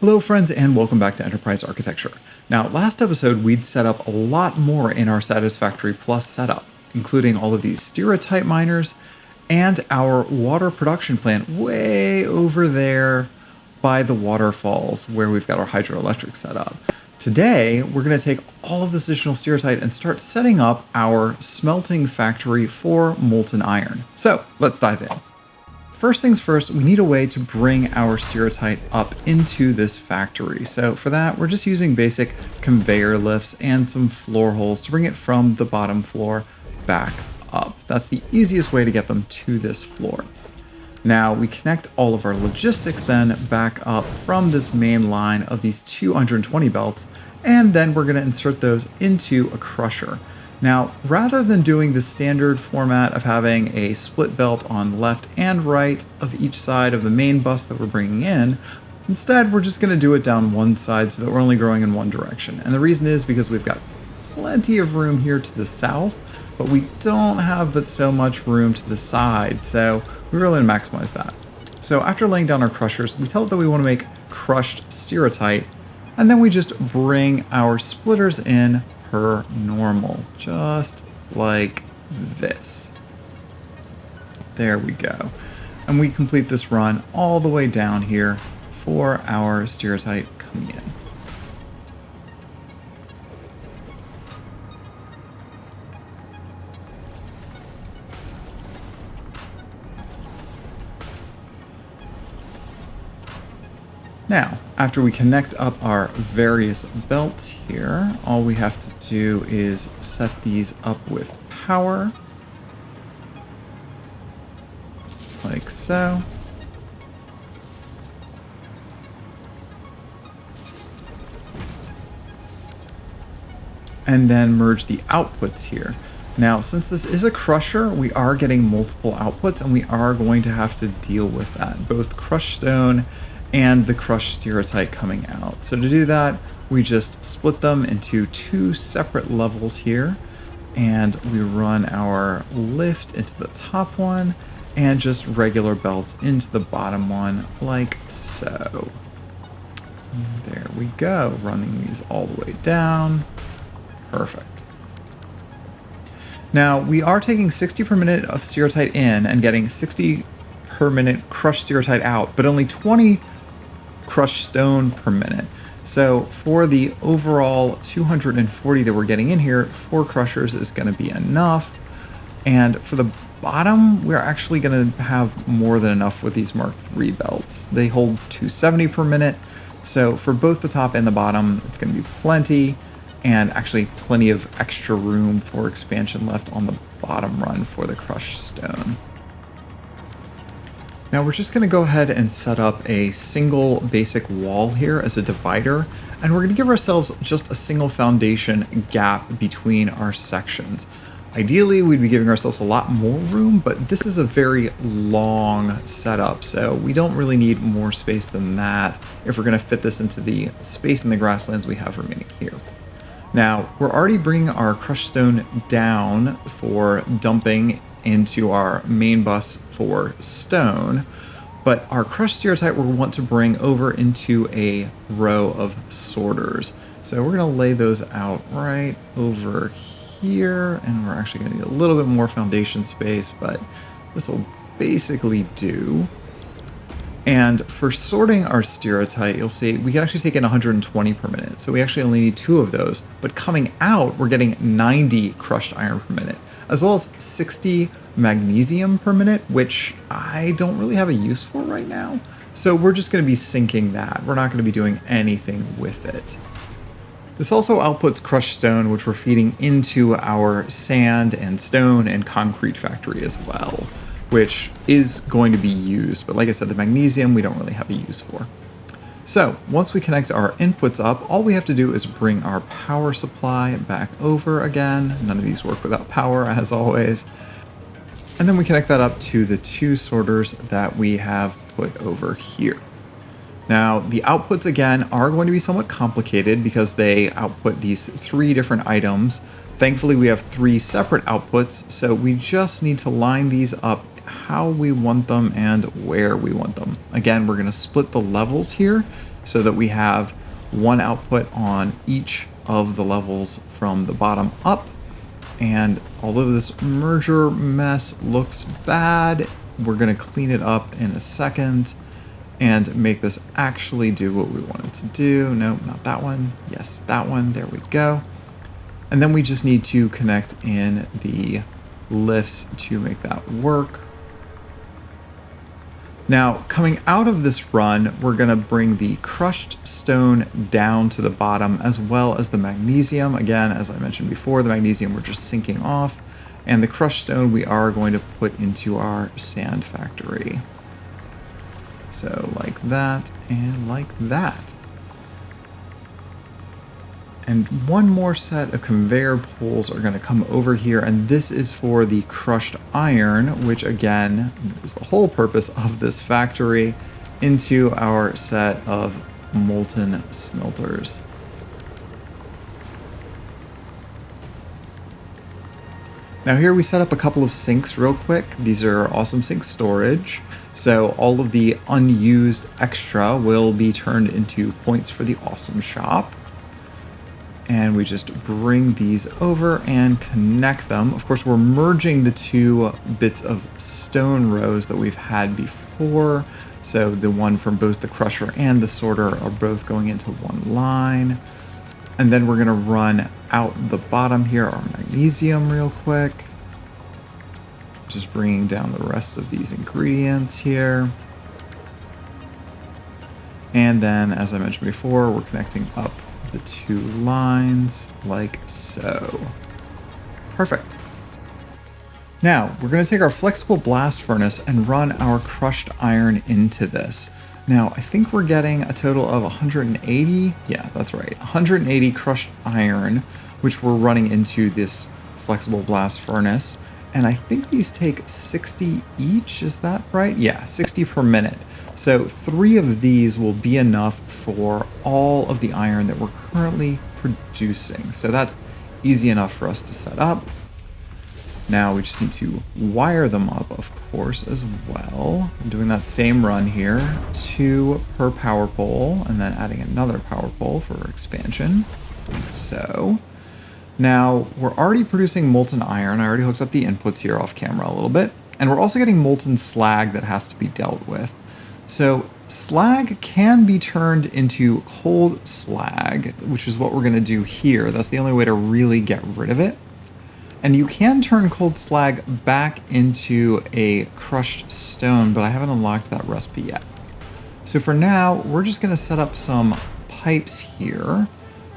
Hello friends and welcome back to Enterprise Architecture. Now last episode we'd set up a lot more in our Satisfactory Plus setup, including all of these stereotype miners and our water production plant way over there by the waterfalls where we've got our hydroelectric set up. Today we're going to take all of this additional stereotype and start setting up our smelting factory for molten iron. So let's dive in. First things first, we need a way to bring our stereotype up into this factory. So for that, we're just using basic conveyor lifts and some floor holes to bring it from the bottom floor back up. That's the easiest way to get them to this floor. Now we connect all of our logistics then back up from this main line of these 220 belts, and then we're going to insert those into a crusher. Now, rather than doing the standard format of having a split belt on left and right of each side of the main bus that we're bringing in, instead we're just going to do it down one side so that we're only growing in one direction. And the reason is because we've got plenty of room here to the south, but we don't have but so much room to the side, so we really want to maximize that. So after laying down our crushers, we tell it that we want to make crushed stereotype, and then we just bring our splitters in per normal, just like this. There we go. And we complete this run all the way down here for our stereotype coming in. Now, after we connect up our various belts here, all we have to do is set these up with power, like so. And then merge the outputs here. Now, since this is a crusher, we are getting multiple outputs, and we are going to have to deal with that, both crushed stone and the crushed stereotype coming out. So to do that, we just split them into two separate levels here, and we run our lift into the top one and just regular belts into the bottom one, like so. There we go, running these all the way down. Perfect. Now, we are taking 60 per minute of stereotype in and getting 60 per minute crushed stereotype out, but only 20 crushed stone per minute. So for the overall 240 that we're getting in here, 4 crushers is going to be enough. And for the bottom, we're actually going to have more than enough with these Mark III belts. They hold 270 per minute. So for both the top and the bottom, it's going to be plenty, and actually plenty of extra room for expansion left on the bottom run for the crushed stone. Now we're just going to go ahead and set up a single basic wall here as a divider, and we're going to give ourselves just a single foundation gap between our sections. Ideally, we'd be giving ourselves a lot more room, but this is a very long setup, so we don't really need more space than that if we're going to fit this into the space in the grasslands we have remaining here. Now, we're already bringing our crushed stone down for dumping into our main bus for stone, but our crushed stereotype we'll want to bring over into a row of sorters. So we're going to lay those out right over here, and we're actually going to need a little bit more foundation space, but this will basically do. And for sorting our stereotype, you'll see we can actually take in 120 per minute, so we actually only need 2 of those, but coming out we're getting 90 crushed iron per minute, as well as 60 magnesium per minute, which I don't really have a use for right now. So we're just going to be sinking that. We're not going to be doing anything with it. This also outputs crushed stone, which we're feeding into our sand and stone and concrete factory as well, which is going to be used. But like I said, the magnesium we don't really have a use for. So once we connect our inputs up, all we have to do is bring our power supply back over again. None of these work without power, as always. And then we connect that up to the 2 sorters that we have put over here. Now, the outputs again are going to be somewhat complicated because they output these 3 different items. Thankfully, we have 3 separate outputs, so we just need to line these up how we want them and where we want them. Again, we're going to split the levels here so that we have one output on each of the levels from the bottom up. And although this merger mess looks bad, we're going to clean it up in a second and make this actually do what we want it to do. No, not that one. Yes, that one. There we go. And then we just need to connect in the lifts to make that work. Now, coming out of this run, we're going to bring the crushed stone down to the bottom, as well as the magnesium. Again, as I mentioned before, the magnesium we're just sinking off, and the crushed stone we are going to put into our sand factory. So like that and like that. And one more set of conveyor pulls are going to come over here, and this is for the crushed iron, which again is the whole purpose of this factory, into our set of molten smelters. Now here we set up a couple of sinks real quick. These are awesome sink storage. So all of the unused extra will be turned into points for the awesome shop. And we just bring these over and connect them. Of course, we're merging the two bits of stone rows that we've had before. So the one from both the crusher and the sorter are both going into one line. And then we're gonna run out the bottom here our magnesium real quick. Just bringing down the rest of these ingredients here. And then, as I mentioned before, we're connecting up the two lines like so. Perfect. Now we're going to take our flexible blast furnace and run our crushed iron into this. Now I think we're getting a total of 180. Yeah, that's right. 180 crushed iron, which we're running into this flexible blast furnace. And I think these take 60 each. Is that right? Yeah, 60 per minute. So 3 of these will be enough for all of the iron that we're currently producing. So that's easy enough for us to set up. Now we just need to wire them up, of course, as well. I'm doing that same run here, 2 per power pole, and then adding another power pole for expansion, like so. Now, we're already producing molten iron. I already hooked up the inputs here off camera a little bit. And we're also getting molten slag that has to be dealt with. So slag can be turned into cold slag, which is what we're going to do here. That's the only way to really get rid of it. And you can turn cold slag back into a crushed stone, but I haven't unlocked that recipe yet. So for now, we're just going to set up some pipes here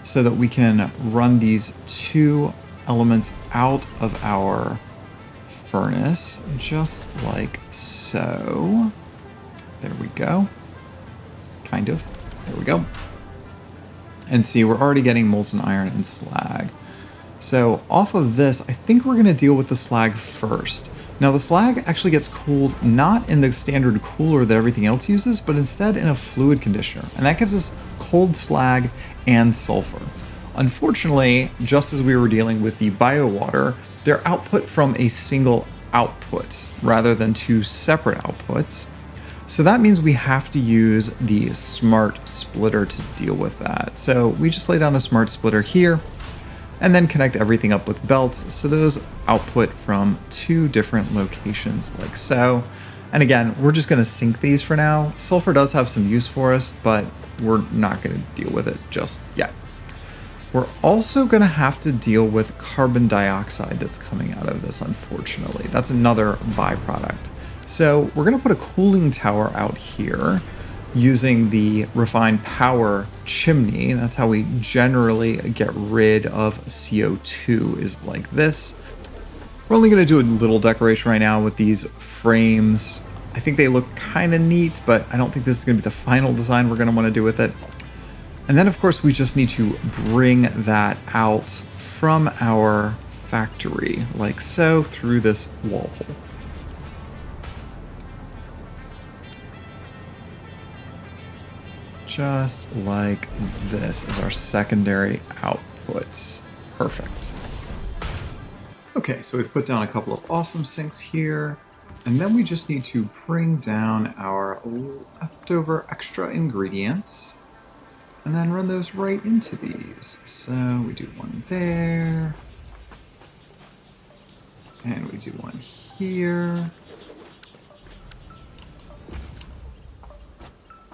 so that we can run these 2 elements out of our furnace, just like so. There we go. Kind of. There we go. And see, we're already getting molten iron and slag. So off of this, I think we're going to deal with the slag first. Now the slag actually gets cooled not in the standard cooler that everything else uses, but instead in a fluid conditioner. And that gives us cold slag and sulfur. Unfortunately, just as we were dealing with the biowater, they're output from a single output rather than 2 separate outputs. So that means we have to use the smart splitter to deal with that. So we just lay down a smart splitter here and then connect everything up with belts so those output from 2 different locations like so. And again, we're just going to sink these for now. Sulfur does have some use for us, but we're not going to deal with it just yet. We're also going to have to deal with carbon dioxide that's coming out of this, unfortunately. That's another byproduct. So we're going to put a cooling tower out here using the refined power chimney. That's how we generally get rid of CO2, is like this. We're only going to do a little decoration right now with these frames. I think they look kind of neat, but I don't think this is going to be the final design we're going to want to do with it. And then, of course, we just need to bring that out from our factory, like so, through this wall hole. Just like this as our secondary outputs. Perfect. Okay, so we've put down a couple of awesome sinks here, and then we just need to bring down our leftover extra ingredients. and then run those right into these. So we do one there, and we do one here,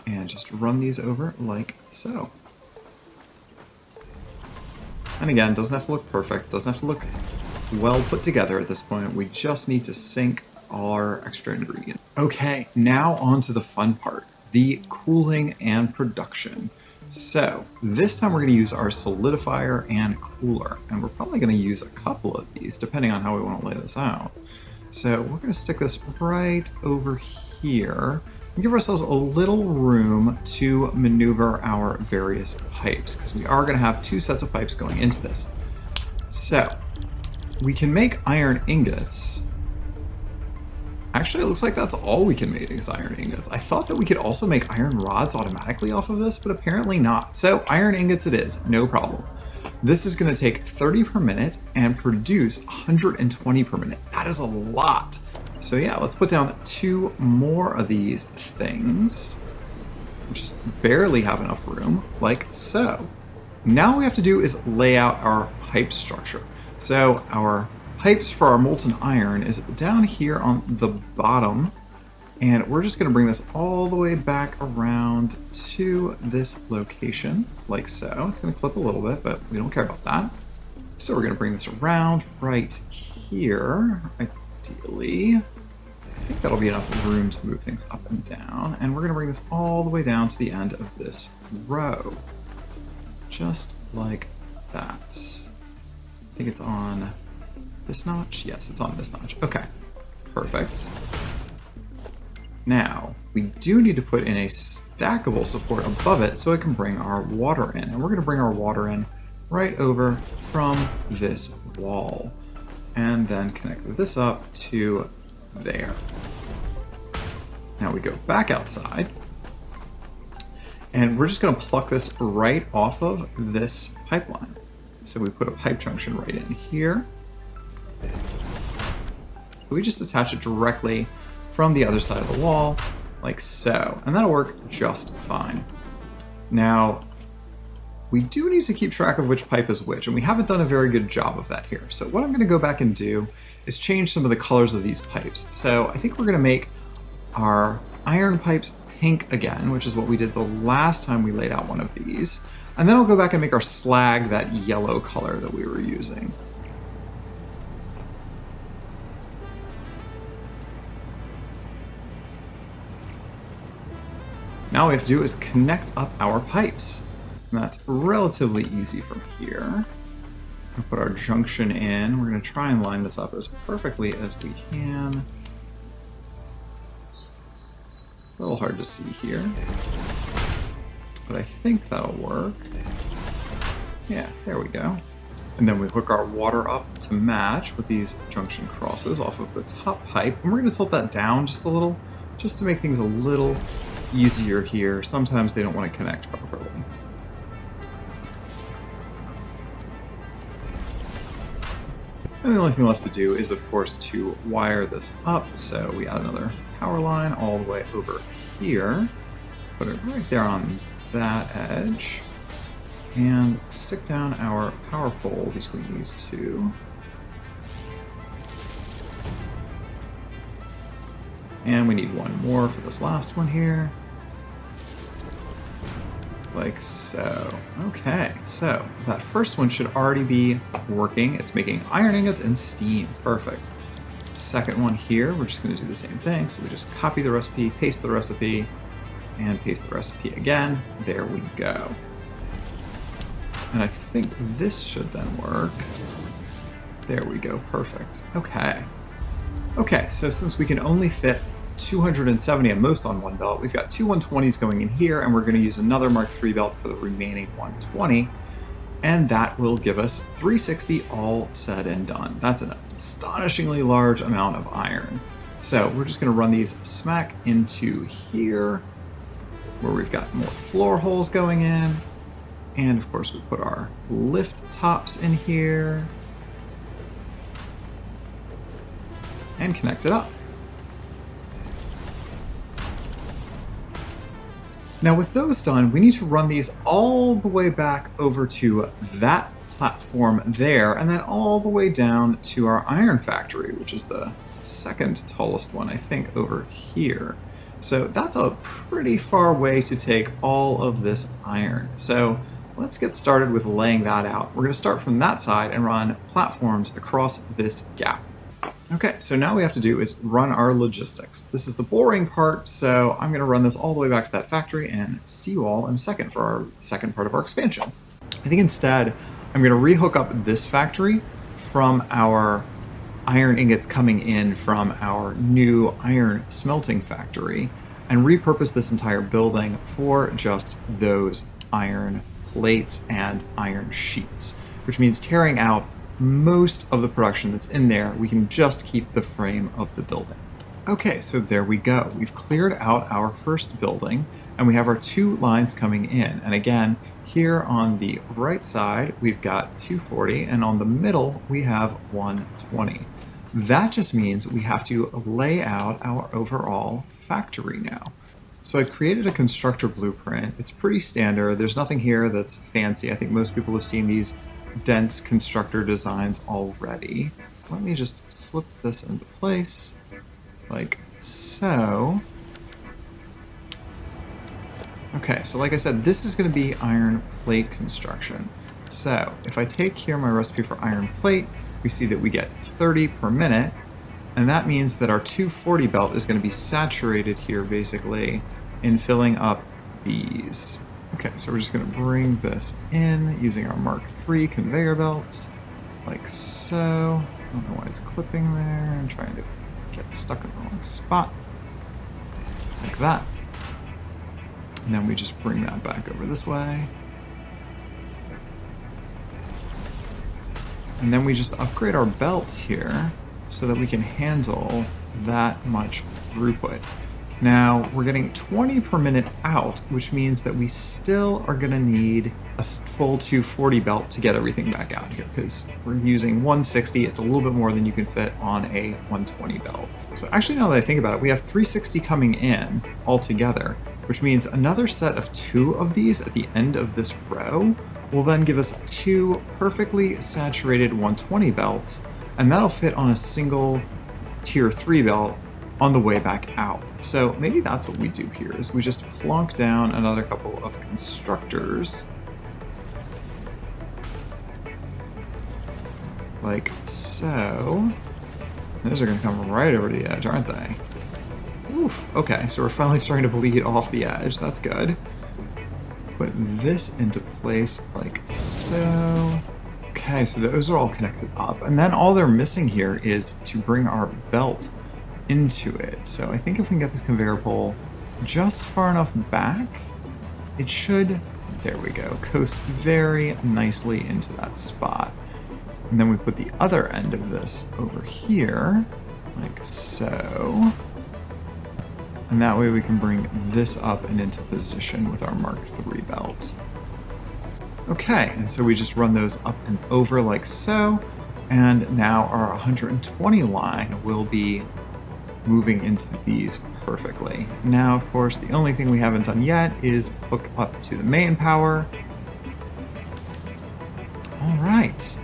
and just run these over like so. And again, doesn't have to look perfect, doesn't have to look well put together at this point. We just need to sync our extra ingredient. Okay, now on to the fun part, the cooling and production. So this time we're going to use our solidifier and cooler, and we're probably going to use a couple of these depending on how we want to lay this out. So we're going to stick this right over here and give ourselves a little room to maneuver our various pipes, because we are going to have two sets of pipes going into this. So we can make iron ingots. Actually, it looks like that's all we can make is iron ingots. I thought that we could also make iron rods automatically off of this, but apparently not. So iron ingots it is, no problem. This is going to take 30 per minute and produce 120 per minute. That is a lot. So yeah, let's put down 2 more of these things. Just barely have enough room, like so. Now what we have to do is lay out our pipe structure. So our pipes for our molten iron is down here on the bottom, and we're just going to bring this all the way back around to this location, like so. It's going to clip a little bit, but we don't care about that. So we're going to bring this around right here, ideally. I think that'll be enough room to move things up and down, and we're going to bring this all the way down to the end of this row, just like that. I think it's on this notch? Yes, it's on this notch. Okay, perfect. Now, we do need to put in a stackable support above it so it can bring our water in. And we're going to bring our water in right over from this wall. And then connect this up to there. Now we go back outside. And we're just going to pluck this right off of this pipeline. So we put a pipe junction right in here. We just attach it directly from the other side of the wall, like so, and that'll work just fine. Now, we do need to keep track of which pipe is which, and we haven't done a very good job of that here. So what I'm going to go back and do is change some of the colors of these pipes. So I think we're going to make our iron pipes pink again, which is what we did the last time we laid out one of these. And then I'll go back and make our slag that yellow color that we were using. Now all we have to do is connect up our pipes. And that's relatively easy from here. We'll put our junction in. We're going to try and line this up as perfectly as we can. A little hard to see here, but I think that'll work. Yeah, there we go. And then we hook our water up to match with these junction crosses off of the top pipe. And we're going to tilt that down just a little, just to make things a little easier here. Sometimes they don't want to connect properly. And the only thing left to do is, of course, to wire this up. So we add another power line all the way over here, put it right there on that edge, and stick down our power pole between these two. And we need one more for this last one here. Like so. Okay, so that first one should already be working. It's making iron ingots and steam. Perfect. Second one here, we're just going to do the same thing. So we just copy the recipe, paste the recipe, and paste the recipe again. There we go. And I think this should then work. There we go. Perfect. Okay. Okay, so since we can only fit 270 at most on one belt, we've got two 120s going in here, and we're going to use another Mark III belt for the remaining 120, and that will give us 360 all said and done. That's an astonishingly large amount of iron. So we're just going to run these smack into here, where we've got more floor holes going in, and of course we put our lift tops in here, and connect it up. Now with those done, we need to run these all the way back over to that platform there, and then all the way down to our iron factory, which is the second tallest one, I think, over here. So that's a pretty far way to take all of this iron. So let's get started with laying that out. We're going to start from that side and run platforms across this gap. Okay, so now we have to do is run our logistics. This is the boring part, so I'm going to run this all the way back to that factory and see you all in a second for our second part of our expansion. I think instead I'm going to rehook up this factory from our iron ingots coming in from our new iron smelting factory and repurpose this entire building for just those iron plates and iron sheets, which means tearing out most of the production that's in there. We can just keep the frame of the building. Okay, so there we go. We've cleared out our first building and we have our two lines coming in. And again, here on the right side, we've got 240 and on the middle, we have 120. That just means we have to lay out our overall factory now. So I created a constructor blueprint. It's pretty standard. There's nothing here that's fancy. I think most people have seen these dense constructor designs already. Let me just slip this into place like so. Okay, so like I said, this is going to be iron plate construction. So if I take here my recipe for iron plate, we see that we get 30 per minute, and that means that our 240 belt is going to be saturated here basically in filling up these. Okay, so we're just going to bring this in using our Mark III conveyor belts, like so. I don't know why it's clipping there. I'm trying to get stuck in the wrong spot. Like that. And then we just bring that back over this way. And then we just upgrade our belts here so that we can handle that much throughput. Now, we're getting 20 per minute out, which means that we still are going to need a full 240 belt to get everything back out here, because we're using 160. It's a little bit more than you can fit on a 120 belt. So actually, now that I think about it, we have 360 coming in altogether, which means another set of 2 of these at the end of this row will then give us 2 perfectly saturated 120 belts, and that'll fit on a single tier 3 belt on the way back out. So maybe that's what we do here, is we just plonk down another couple of constructors like so. Those are going to come right over the edge, aren't they? Oof. Okay, so we're finally starting to bleed off the edge. That's good. Put this into place like so. Okay, so those are all connected up. And then all they're missing here is to bring our belt into it. So I think if we can get this conveyor pole just far enough back, it should, there we go, coast very nicely into that spot. And then we put the other end of this over here, like so. And that way we can bring this up and into position with our Mark III belt. Okay, and so we just run those up and over like so. And now our 120 line will be moving into these perfectly. Now, of course, the only thing we haven't done yet is hook up to the main power. All right.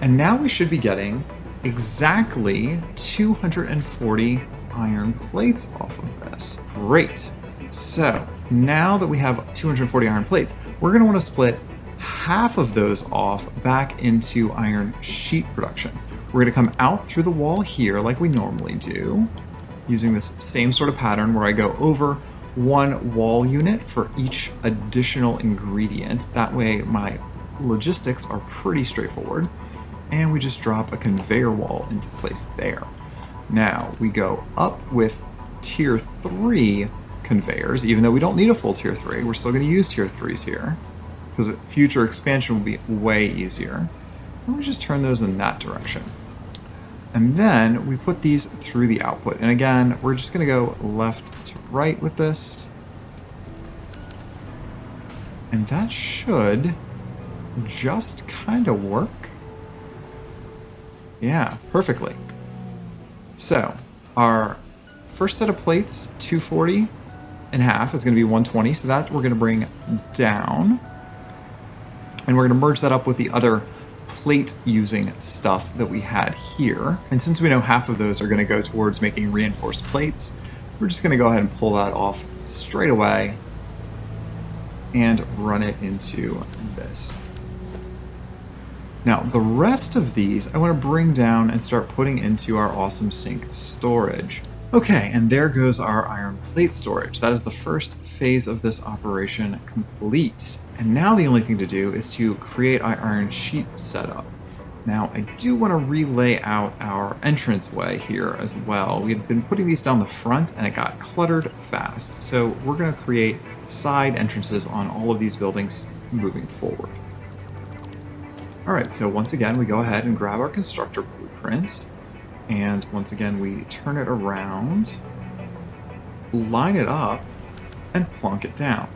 And now we should be getting exactly 240 iron plates off of this. Great. So now that we have 240 iron plates, we're going to want to split half of those off back into iron sheet production. We're going to come out through the wall here like we normally do, using this same sort of pattern where I go over one wall unit for each additional ingredient. That way my logistics are pretty straightforward. And we just drop a conveyor wall into place there. Now we go up with tier 3 conveyors, even though we don't need a full tier 3. We're still going to use tier 3s here, because future expansion will be way easier. And we just turn those in that direction. And then we put these through the output. And again, we're just going to go left to right with this. And that should just kind of work. Yeah, perfectly. So our first set of plates, 240, in half is going to be 120, so that we're going to bring down. And we're going to merge that up with the other plate using stuff that we had here. And since we know half of those are going to go towards making reinforced plates, we're just going to go ahead and pull that off straight away and run it into this. Now, the rest of these I want to bring down and start putting into our awesome sink storage. Okay, and there goes our iron plate storage. That is the first phase of this operation complete. And now the only thing to do is to create our iron sheet setup. Now, I do want to relay out our entranceway here as well. We've been putting these down the front and it got cluttered fast. So we're going to create side entrances on all of these buildings moving forward. All right, so once again, we go ahead and grab our constructor blueprints. And once again, we turn it around, line it up, and plunk it down.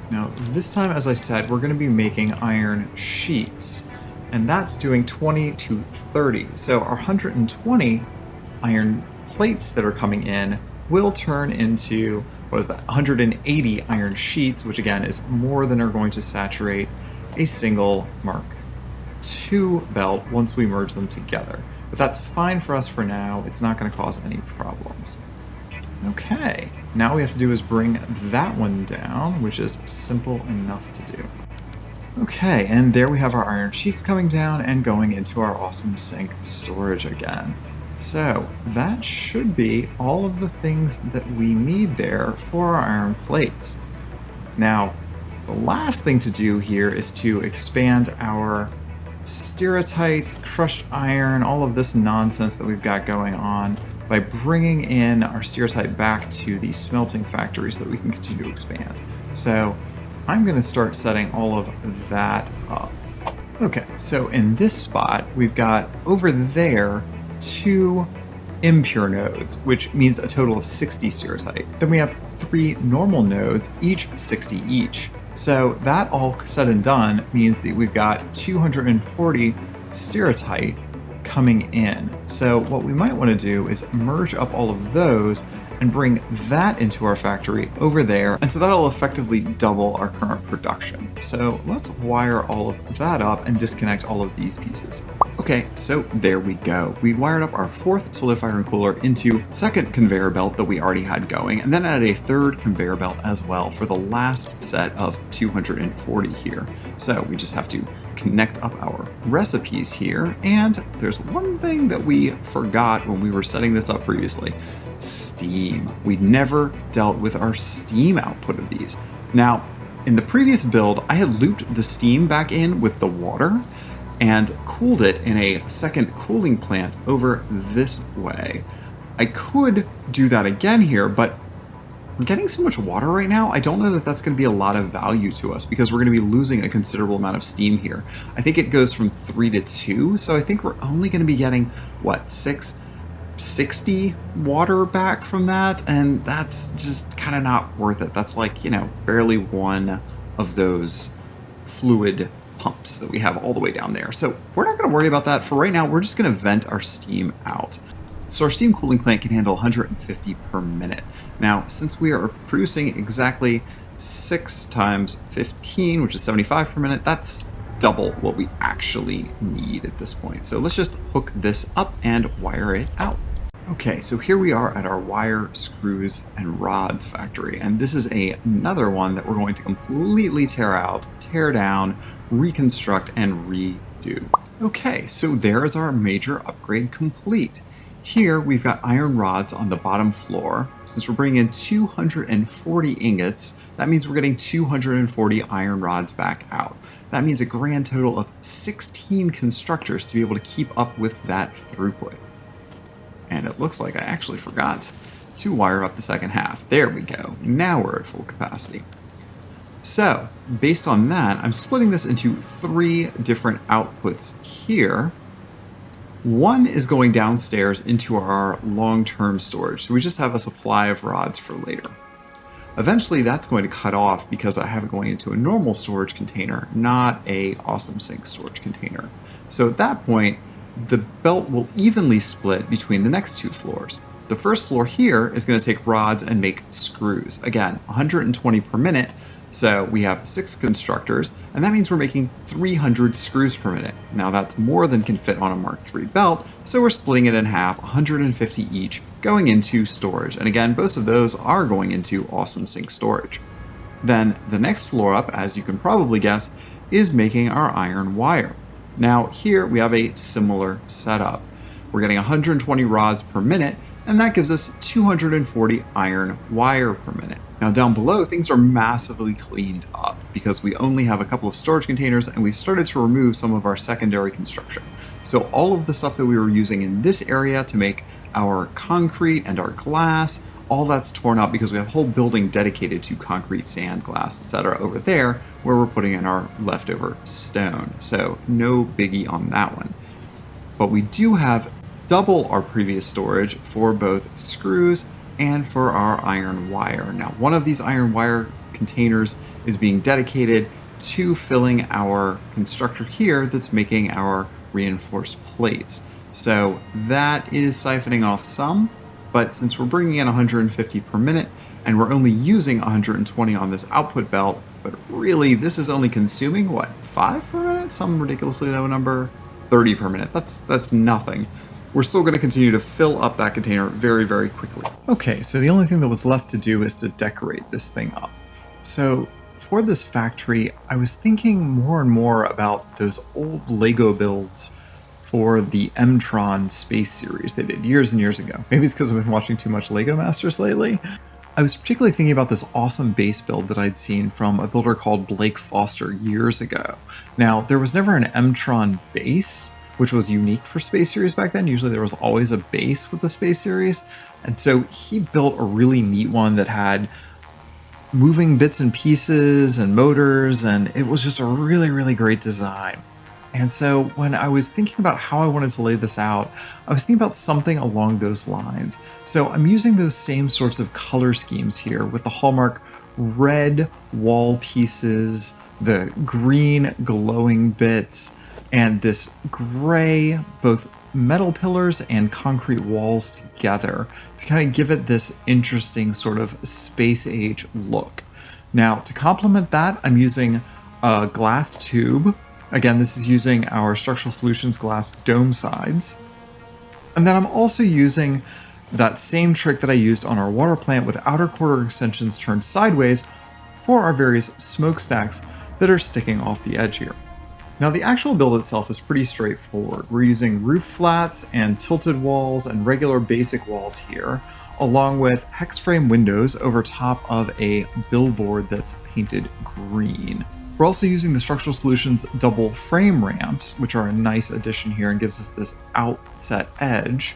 Now, this time, as I said, we're going to be making iron sheets, and that's doing 20 to 30. So our 120 iron plates that are coming in will turn into, what is that, 180 iron sheets, which again is more than are going to saturate a single Mark II belt once we merge them together. But that's fine for us for now. It's not going to cause any problems. Okay, now what we have to do is bring that one down, which is simple enough to do. Okay, and there we have our iron sheets coming down and going into our awesome sink storage again. So that should be all of the things that we need there for our iron plates. Now, the last thing to do here is to expand our stereotyte, crushed iron, all of this nonsense that we've got going on by bringing in our stereotyte back to the smelting factory so that we can continue to expand. So I'm going to start setting all of that up. Okay, so in this spot, we've got over there 2 impure nodes, which means a total of 60 stereotyte. Then we have 3 normal nodes, each 60 each. So that all said and done means that we've got 240 stereotyte coming in. So what we might want to do is merge up all of those and bring that into our factory over there. And so that'll effectively double our current production. So let's wire all of that up and disconnect all of these pieces. Okay, so there we go. We wired up our 4th solidifier and cooler into 2nd conveyor belt that we already had going, and then added a 3rd conveyor belt as well for the last set of 240 here. So we just have to connect up our recipes here, and there's one thing that we forgot when we were setting this up previously. Steam. We never dealt with our steam output of these. Now, in the previous build, I had looped the steam back in with the water and cooled it in a second cooling plant over this way. I could do that again here, but we're getting so much water right now, I don't know that that's going to be a lot of value to us because we're going to be losing a considerable amount of steam here. I think it goes from 3 to 2, so I think we're only going to be getting, what, 60 water back from that, and that's just kind of not worth it. That's like, barely one of those fluid pumps that we have all the way down there. So we're not going to worry about that for right now. We're just going to vent our steam out. So our steam cooling plant can handle 150 per minute. Now, since we are producing exactly 6 times 15, which is 75 per minute, that's double what we actually need at this point. So let's just hook this up and wire it out. Okay, so here we are at our wire, screws, and rods factory, and this is another one that we're going to completely tear out, tear down, reconstruct, and redo. Okay, so there is our major upgrade complete. Here we've got iron rods on the bottom floor. Since we're bringing in 240 ingots, that means we're getting 240 iron rods back out. That means a grand total of 16 constructors to be able to keep up with that throughput. And it looks like I actually forgot to wire up the second half. There we go. Now we're at full capacity. So, based on that, I'm splitting this into 3 different outputs here. One is going downstairs into our long-term storage, so we just have a supply of rods for later. Eventually that's going to cut off because I have it going into a normal storage container, not a awesome sink storage container. So at that point, the belt will evenly split between the next 2 floors. The first floor here is going to take rods and make screws. Again, 120 per minute. So we have 6 constructors, and that means we're making 300 screws per minute. Now that's more than can fit on a Mark III belt, so we're splitting it in half, 150 each, going into storage. And again, both of those are going into awesome sink storage. Then the next floor up, as you can probably guess, is making our iron wire. Now here we have a similar setup. We're getting 120 rods per minute, and that gives us 240 iron wire per minute. Now down below, things are massively cleaned up because we only have a couple of storage containers and we started to remove some of our secondary construction. So all of the stuff that we were using in this area to make our concrete and our glass, all that's torn up because we have a whole building dedicated to concrete, sand, glass, etc. over there where we're putting in our leftover stone. So no biggie on that one. But we do have double our previous storage for both screws and for our iron wire. Now, one of these iron wire containers is being dedicated to filling our constructor here that's making our reinforced plates. So that is siphoning off some, but since we're bringing in 150 per minute and we're only using 120 on this output belt, but really this is only consuming, what, 5 per minute? Some ridiculously low number? 30 per minute. That's nothing. We're still going to continue to fill up that container very, very quickly. Okay, so the only thing that was left to do is to decorate this thing up. So for this factory, I was thinking more and more about those old Lego builds for the M-Tron space series they did years and years ago. Maybe it's because I've been watching too much Lego Masters lately. I was particularly thinking about this awesome base build that I'd seen from a builder called Blake Foster years ago. Now, there was never an M-Tron base, which was unique for Space Series back then. Usually there was always a base with the Space Series. And so he built a really neat one that had moving bits and pieces and motors, and it was just a really, really great design. And so when I was thinking about how I wanted to lay this out, I was thinking about something along those lines. So I'm using those same sorts of color schemes here with the hallmark red wall pieces, the green glowing bits, and this gray, both metal pillars and concrete walls together to kind of give it this interesting sort of space age look. Now, to complement that, I'm using a glass tube. Again, this is using our Structural Solutions glass dome sides. And then I'm also using that same trick that I used on our water plant with outer quarter extensions turned sideways for our various smokestacks that are sticking off the edge here. Now the actual build itself is pretty straightforward. We're using roof flats and tilted walls and regular basic walls here, along with hex frame windows over top of a billboard that's painted green. We're also using the Structural Solutions double frame ramps, which are a nice addition here and gives us this outset edge,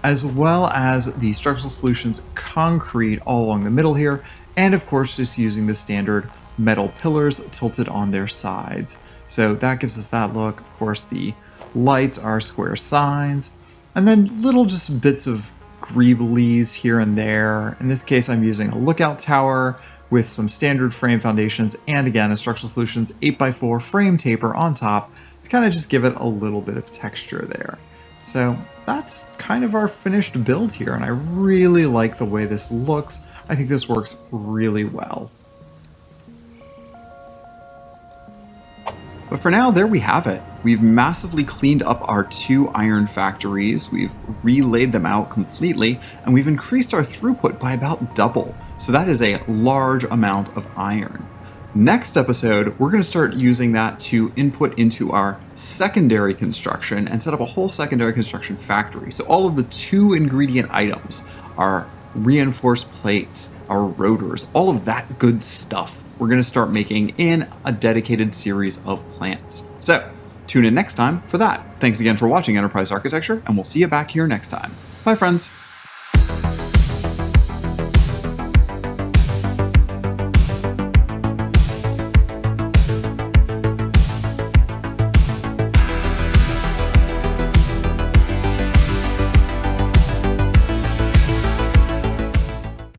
as well as the Structural Solutions concrete all along the middle here, and of course just using the standard metal pillars tilted on their sides. So that gives us that look. Of course, the lights are square signs, and then little just bits of greeblies here and there. In this case, I'm using a lookout tower with some standard frame foundations, and again, a Structural Solutions 8x4 frame taper on top to kind of just give it a little bit of texture there. So that's kind of our finished build here, and I really like the way this looks. I think this works really well. But for now, there we have it. We've massively cleaned up our 2 iron factories, we've relaid them out completely, and we've increased our throughput by about double. So that is a large amount of iron. Next episode, we're going to start using that to input into our secondary construction and set up a whole secondary construction factory. So all of the 2 ingredient items, our reinforced plates, our rotors, all of that good stuff, we're going to start making in a dedicated series of plants. So tune in next time for that. Thanks again for watching Enterprise Architecture, and we'll see you back here next time. Bye, friends.